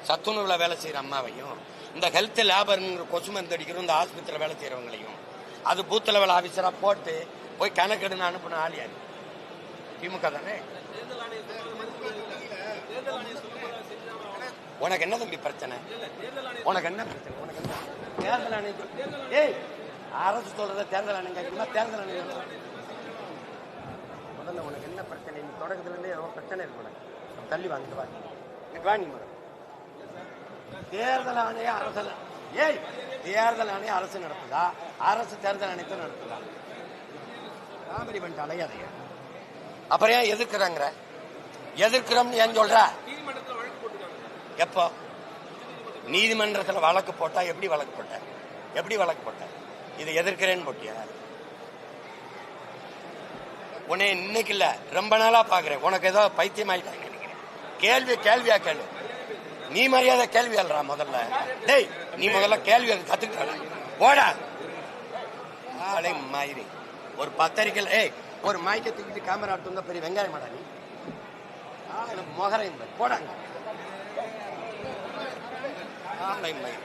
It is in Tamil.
சத்துணவுல வேலை செய்யற அம்மாவையும், இந்த ஹெல்த் லேபர்ங்கிற கொசு மருந்து அடிக்கிறோம் இந்த ஆஸ்பத்திரியில் வேலை செய்யறவங்களையும், அது பூத் லெவல் ஆபீசரா போட்டு போய் கணக்கெடுன்னு அனுப்பின ஆள் யாரு? திமுக தானே. உனக்கு என்ன தம்பி பிரச்சனை? உனக்கு என்ன பிரச்சனை? உனக்கு என்ன தேர்தல் ஆணையம்? ஏய், அரசு சொல்றத தேர்தல் ஆணையம் கேட்குமா? தேர்தல் ஆணையம் முதல்ல உனக்கு என்ன பிரச்சனை? நீ தொடக்கத்துல இருந்தே ஏதோ பிரச்சனை இருக்கு. உனக்கு தள்ளி வாங்கிட்டு வா நீ முதல்ல. தேர்தல் ஆணையம் அரசு, ஏய் தேர்தல் ஆணையம் அரசு நடத்துதா? அரசு தேர்தல் ஆணையத்தை நடத்துதா? காமெடி பண்ணிட்டு அலையாதைய. அப்புறம் ஏன் எதிர்க்கிறாங்க? எதிர்க்கிறோம்னு ஏன் சொல்ற? எப்போ நீதிமன்றத்தில் வழக்கு போட்டா? எப்படி வழக்கு போட்ட? எப்படி வழக்கு போட்ட? இதை எதிர்க்கிறேன்னு போட்டியா? உன்னை இன்னைக்கு இல்ல ரொம்ப நாளா பாக்குறேன். உனக்கு ஏதோ பைத்தியம் ஆயிட்டாங்க நினைக்கிறேன். கேள்வியா கேளு. நீ மரியாதை கேள்வி அல்றா முதல்ல. டேய், நீ முதல்ல கேள்வி கத்துக்கிட்ட போடா. ஆளை மயிரி ஒரு பத்திரிக்கை. ஏய், ஒரு மைக்கை தூக்கிட்டு கேமரா எடுத்து பெரிய வெங்காயம் மாடா நீ. முகரையும் போடாங்க. ஆளை மயிரி.